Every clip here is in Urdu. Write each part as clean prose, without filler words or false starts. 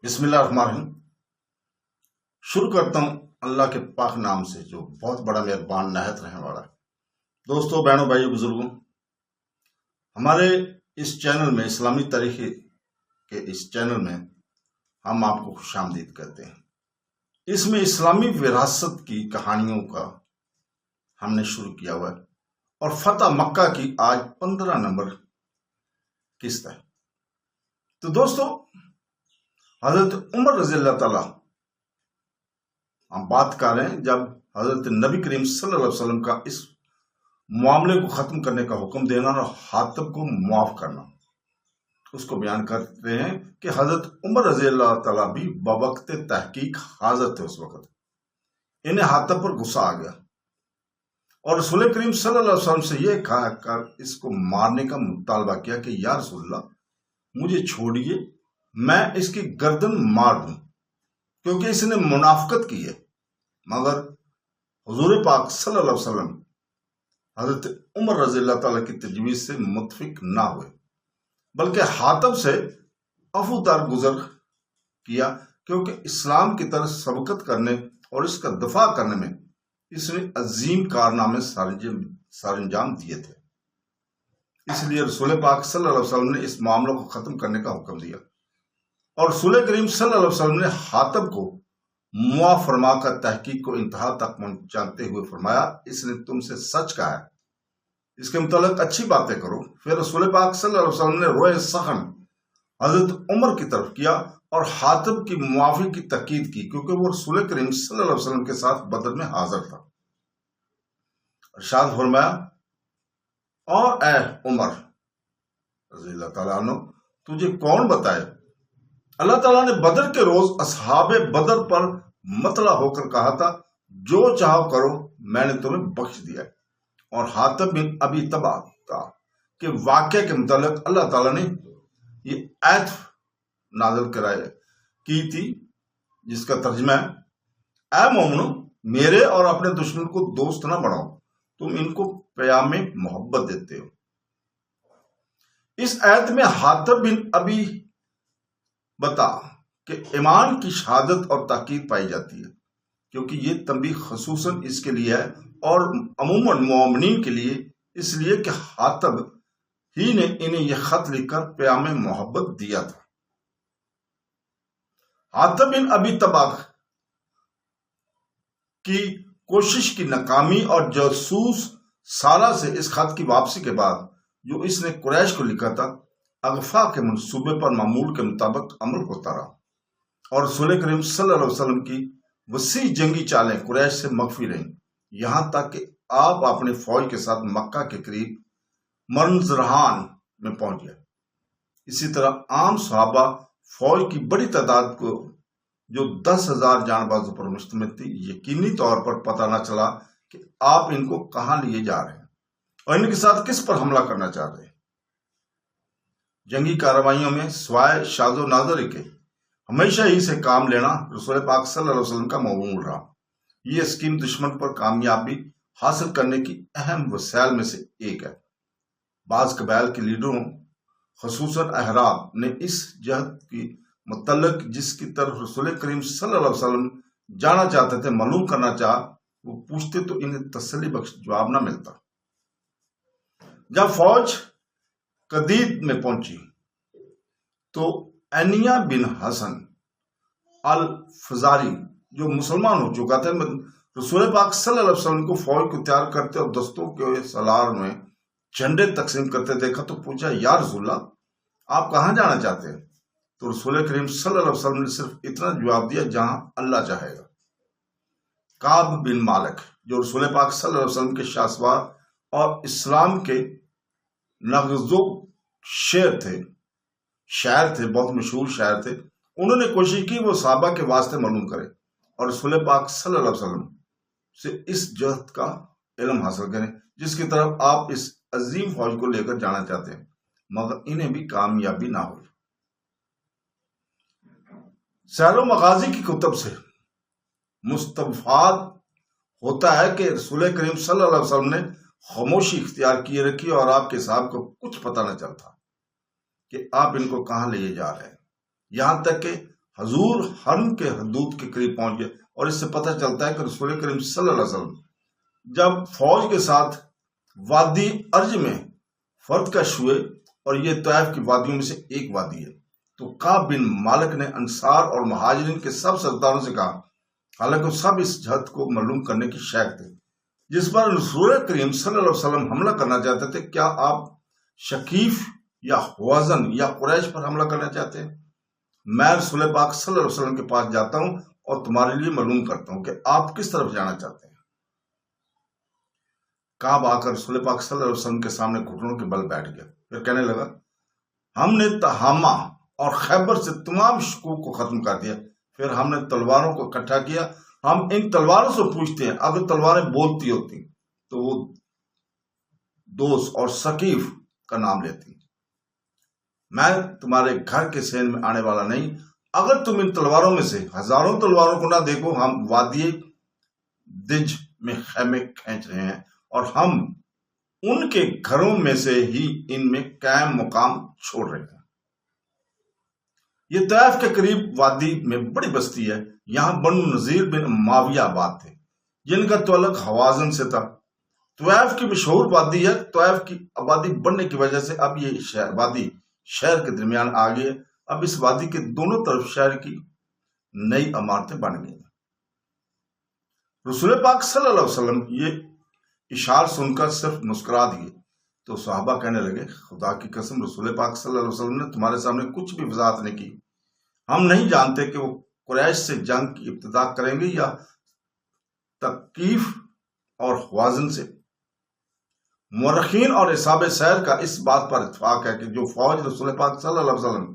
بسم اللہ الرحمن الرحیم۔ شروع کرتا ہوں اللہ کے پاک نام سے جو بہت بڑا مہربان نہایت رحم والا ہے۔ دوستوں، بہنوں، بھائیوں، بزرگوں، ہمارے اس چینل میں اسلامی تاریخ کے اس چینل میں ہم آپ کو خوش آمدید کہتے ہیں۔ اس میں اسلامی وراثت کی کہانیوں کا ہم نے شروع کیا ہوا ہے اور فتح مکہ کی آج 15 نمبر قسط ہے۔ تو دوستوں، حضرت عمر رضی اللہ تعالیٰ ہم بات کر رہے ہیں جب حضرت نبی کریم صلی اللہ علیہ وسلم کا اس معاملے کو ختم کرنے کا حکم دینا اور حاطب کو معاف کرنا، اس کو بیان کرتے ہیں کہ حضرت عمر رضی اللہ تعالیٰ بھی بوقت تحقیق حاضر تھے۔ اس وقت انہیں حاطب پر غصہ آ گیا اور رسول کریم صلی اللہ علیہ وسلم سے یہ کہا کر اس کو مارنے کا مطالبہ کیا کہ یا رسول اللہ، مجھے چھوڑیے، میں اس کی گردن مار دوں کیونکہ اس نے منافقت کی ہے۔ مگر حضور پاک صلی اللہ علیہ وسلم حضرت عمر رضی اللہ تعالیٰ کی تجویز سے متفق نہ ہوئے، بلکہ حاطب سے عفو درگزر کیا کیونکہ اسلام کی طرف سبقت کرنے اور اس کا دفاع کرنے میں اس نے عظیم کارنامے سر انجام دیے تھے۔ اس لیے رسول پاک صلی اللہ علیہ وسلم نے اس معاملے کو ختم کرنے کا حکم دیا اور رسول کریم صلی اللہ علیہ وسلم نے حاطب کو معاف فرما کر تحقیق کو انتہا تک پہنچاتے ہوئے فرمایا، اس نے تم سے سچ کہا ہے، اس کے متعلق اچھی باتیں کرو۔ پھر رسول پاک صلی اللہ علیہ وسلم نے روئے سخن حضرت عمر کی طرف کیا اور حاطب کی معافی کی تاکید کی کیونکہ وہ رسول کریم صلی اللہ علیہ وسلم کے ساتھ بدر میں حاضر تھا۔ ارشاد فرمایا، اور اے عمر رضی اللہ تعالیٰ عنہ، تجھے کون بتائے، اللہ تعالیٰ نے بدر کے روز اصحاب بدر پر مطلع ہو کر کہا تھا، جو چاہو کرو، میں نے تمہیں بخش دیا ہے۔ اور حاطب بن ابی طبع تھا کہ واقعے کے متعلق اللہ تعالیٰ نے یہ آیت نازل کی تھی جس کا ترجمہ ہے، اے مومنو، میرے اور اپنے دشمن کو دوست نہ بناؤ، تم ان کو پیام محبت دیتے ہو۔ اس آیت میں حاطب بن ابی بتا کہ ایمان کی شہادت اور تاکید پائی جاتی ہے کیونکہ یہ تنبیہ خصوصاً اس کے لیے ہے اور عموماً مومنین کے لیے، اس لیے کہ حاطب ہی نے انہیں یہ خط لکھ کر پیام محبت دیا تھا۔ حاطب بن ابی طبع کی کوشش کی ناکامی اور جاسوس سالہ سے اس خط کی واپسی کے بعد جو اس نے قریش کو لکھا تھا، اغفا کے منصوبے پر معمول کے مطابق عمل ہوتا رہا اور رسول کریم صلی اللہ علیہ وسلم کی وسیع جنگی چالیں قریش سے مخفی رہیں، یہاں تک کہ آپ اپنے فوج کے ساتھ مکہ کے قریب مرنزرہان میں پہنچ گئے۔ اسی طرح عام صحابہ فوج کی بڑی تعداد کو جو 10,000 جان بازوں پر مشتمل تھی، یقینی طور پر پتہ نہ چلا کہ آپ ان کو کہاں لیے جا رہے ہیں اور ان کے ساتھ کس پر حملہ کرنا چاہ رہے ہیں۔ جنگی کارروائیوں میں سوائے شاذ و نادر کے ہمیشہ ہی سے کام لینا رسول پاک صلی اللہ علیہ وسلم کا معمول رہا۔ یہ اسکیم دشمن پر کامیابی حاصل کرنے کی اہم وسائل میں سے ایک ہے۔ بعض قبائل کے لیڈروں خصوصاً احراب نے اس جہد کی متعلق جس کی طرف رسول کریم صلی اللہ علیہ وسلم جانا چاہتے تھے معلوم کرنا چاہا، وہ پوچھتے تو انہیں تسلی بخش جواب نہ ملتا۔ جب فوج قدید میں پہنچی تو اینیا بن حسن الفزاری جو مسلمان ہو چکا تھا، رسول پاک صلی اللہ علیہ وسلم کو فوج کو تیار کرتے اور دستوں کے سالار میں جھنڈے تقسیم کرتے دیکھا تو پوچھا، یا رسول اللہ، آپ کہاں جانا چاہتے ہیں؟ تو رسول کریم صلی اللہ علیہ وسلم نے صرف اتنا جواب دیا، جہاں اللہ چاہے گا۔ کعب بن مالک جو رسول پاک صلی اللہ علیہ وسلم کے شاسوار اور اسلام کے نغزو شاعر تھے، بہت مشہور شاعر تھے، انہوں نے کوشش کی وہ صحابہ کے واسطے معلوم کرے اور رسول پاک صلی اللہ علیہ وسلم سے اس جہد کا علم حاصل کریں جس کی طرف آپ اس عظیم فوج کو لے کر جانا چاہتے ہیں، مگر انہیں بھی کامیابی نہ ہوئی۔ سیر و مغازی کی کتب سے مستفاد ہوتا ہے کہ رسول کریم صلی اللہ علیہ وسلم نے خاموشی اختیار کیے رکھی اور آپ کے صاحب کو کچھ پتہ نہ چلتا کہ آپ ان کو کہاں لے جا رہے ہیں، یہاں تک کہ حضور حرم کے حدود کے قریب پہنچ گئے، اور اس سے پتہ چلتا ہے کہ رسول کریم صلی اللہ علیہ وسلم جب فوج کے ساتھ وادی ارج میں فرد ہوئے، اور یہ طائف کی وادیوں میں سے ایک وادی ہے، تو کعب بن مالک نے انصار اور مہاجرین کے سب سرداروں سے کہا، حالانکہ سب اس جہد کو معلوم کرنے کی شیخ تھے جس پر رسول کریم صلی اللہ علیہ وسلم حملہ کرنا چاہتے تھے، کیا آپ شکیف یا حوازن یا قریش پر حملہ کرنا چاہتے ہیں؟ میں رسول پاک صلی اللہ علیہ وسلم کے پاس جاتا ہوں اور تمہارے لیے معلوم کرتا ہوں کہ آپ کس طرف جانا چاہتے ہیں۔ کعب آ کر رسول پاک صلی اللہ علیہ وسلم کے سامنے گھٹنوں کے بل بیٹھ گیا، پھر کہنے لگا، ہم نے تہامہ اور خیبر سے تمام شکوک کو ختم کر دیا، پھر ہم نے تلواروں کو اکٹھا کیا، ہم ان تلواروں سے پوچھتے ہیں، اگر تلواریں بولتی ہوتی تو وہ دوست اور ثقیف کا نام لیتی، میں تمہارے گھر کے سین میں آنے والا نہیں، اگر تم ان تلواروں میں سے ہزاروں تلواروں کو نہ دیکھو، ہم وادی دج میں خیمے کھینچ رہے ہیں، اور ہم ان کے گھروں میں سے ہی ان میں قائم مقام چھوڑ رہے ہیں۔ یہ طائف کے قریب وادی میں بڑی بستی ہے، یہاں بنو نذیر بن معاویہ آباد تھے، جن کا تعلق حوازن سے تھا۔ طائف کی مشہور وادی ہے، طائف کی آبادی بڑھنے کی وجہ سے اب یہ وادی شہر کے درمیان آ گئی ہے، اب اس وادی کے دونوں طرف شہر کی نئی عمارتیں بن گئی ہیں۔ رسول پاک صلی اللہ علیہ وسلم یہ اشار سن کر صرف مسکرا دیے، تو صحابہ کہنے لگے، خدا کی قسم، رسول پاک صلی اللہ علیہ وسلم نے تمہارے سامنے کچھ بھی وضاحت نہیں کی، ہم نہیں جانتے کہ وہ قریش سے جنگ کی ابتدا کریں گے یا تقیف اور حوازن سے۔ مورخین اور اصحاب سیر کا اس بات پر اتفاق ہے کہ جو فوج رسول پاک صلی اللہ علیہ وسلم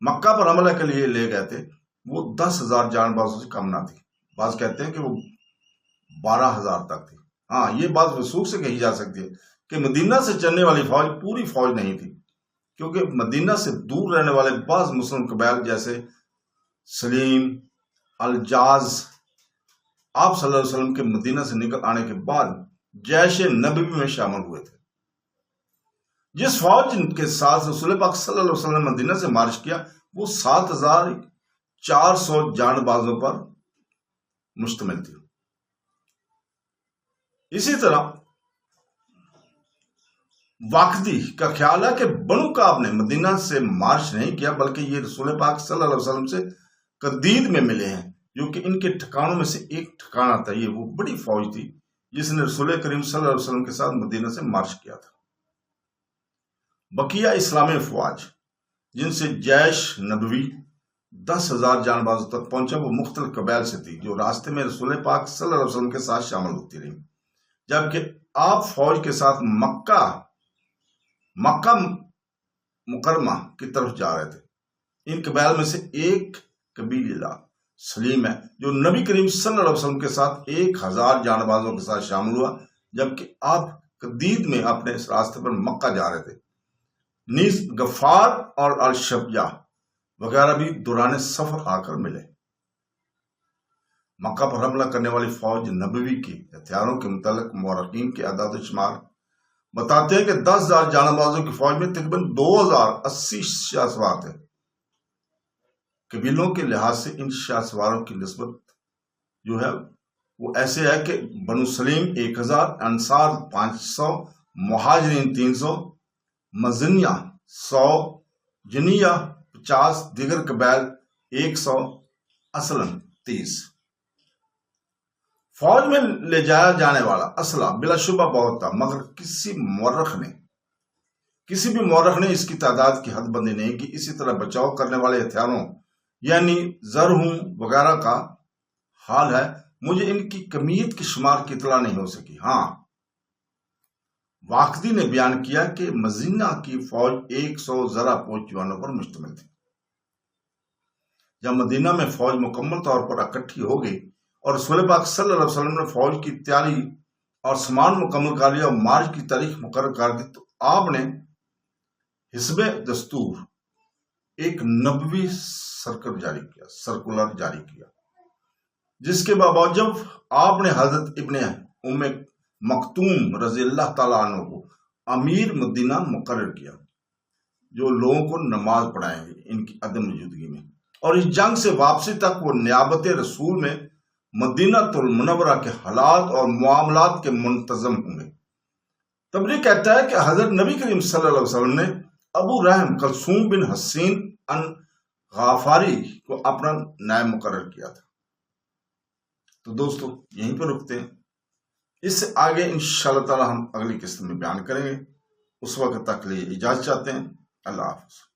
مکہ پر حملہ کے لیے لے گئے تھے وہ 10,000 جان بازوں سے کم نہ تھی، بعض کہتے ہیں کہ وہ 12,000 تک تھی۔ ہاں، یہ بات وثوق سے کہی جا سکتی ہے کہ مدینہ سے چلنے والی فوج پوری فوج نہیں تھی، کیونکہ مدینہ سے دور رہنے والے بعض مسلم قبائل جیسے سلیم، الجاز، آپ صلی اللہ علیہ وسلم کے مدینہ سے نکل آنے کے بعد جیش نبوی میں شامل ہوئے تھے۔ جس فوج کے ساتھ رسول پاک صلی اللہ علیہ وسلم نے مدینہ سے مارچ کیا وہ 7,400 جان بازوں پر مشتمل تھی۔ اسی طرح واقعی کا خیال ہے کہ بنو کعب نے مدینہ سے مارچ نہیں کیا، بلکہ یہ رسول پاک صلی اللہ علیہ وسلم سے قدید میں ملے ہیں، جو کہ ان کے ٹھکانوں میں سے ایک ٹھکانہ تھا۔ یہ وہ بڑی فوج تھی جس نے رسول کریم صلی اللہ علیہ وسلم کے ساتھ مدینہ سے مارچ کیا تھا۔ بقیہ اسلامی افواج جن سے جیش نبوی 10,000 جان بازوں تک پہنچا وہ مختلف قبائل سے تھی، جو راستے میں رسول پاک صلی اللہ علیہ وسلم کے ساتھ شامل ہوتی رہی، جبکہ آپ فوج کے ساتھ مکہ مکرمہ کی طرف جا رہے تھے۔ ان قبائل میں سے ایک قبیلہ سلیم ہے جو نبی کریم صلی اللہ علیہ وسلم کے ساتھ 1,000 جان بازوں کے ساتھ شامل ہوا، جبکہ آپ قدید میں اپنے اس راستے پر مکہ جا رہے تھے۔ نیز غفار اور الشبیہ وغیرہ بھی دوران سفر آ کر ملے۔ مکہ پر حملہ کرنے والی فوج نبوی کی ہتھیاروں کے متعلق مورخین کے اعداد و شمار بتاتے ہیں کہ 10,000 جان بازوں کی فوج میں تقریباً 2,080 شاہ سوار تھے۔ قبیلوں کے لحاظ سے ان شاہ سواروں کی نسبت جو ہے وہ ایسے ہے کہ بنو سلیم 1,000، انصار 500، مہاجرین 300، مزنیہ 100، جنیہ 50، دیگر قبائل 100، اسلم 30۔ فوج میں لے جایا جانے والا اسلحہ بلا شبہ بہت تھا، مگر کسی بھی مورخ نے اس کی تعداد کی حد بندی نہیں کی۔ اسی طرح بچاؤ کرنے والے ہتھیاروں یعنی زرہوں وغیرہ کا حال ہے، مجھے ان کی کمیت کی شمار کی اطلاع نہیں ہو سکی۔ ہاں، واقدی نے بیان کیا کہ مزینہ کی فوج 100 زرہ پوش جوانوں پر مشتمل تھی۔ جب مدینہ میں فوج مکمل طور پر اکٹھی ہو گئی اور رسول پاک صلی اللہ علیہ وسلم نے فوج کی تیاری اور سامان مکمل کر لیا اور مارچ کی تاریخ مقرر کر دی، تو آپ نے حسب دستور ایک نبوی سرکولر جاری کیا، جس کے باوجود آپ نے حضرت ابن ام مکتوم رضی اللہ تعالیٰ عنہ کو امیر مدینہ مقرر کیا، جو لوگوں کو نماز پڑھائیں گے ان کی عدم موجودگی میں، اور اس جنگ سے واپسی تک وہ نیابت رسول میں مدینہ المنورہ کے حالات اور معاملات کے منتظم ہوں گے۔ تبری کہتا ہے کہ حضرت نبی کریم صلی اللہ علیہ وسلم نے ابو رحم کلثوم بن حسین ان غافاری کو اپنا نائب مقرر کیا تھا۔ تو دوستو یہیں پہ رکتے ہیں، اس سے آگے انشاءاللہ تعالی ہم اگلی قسط میں بیان کریں گے۔ اس وقت تک لیے اجازت چاہتے ہیں۔ اللہ حافظ۔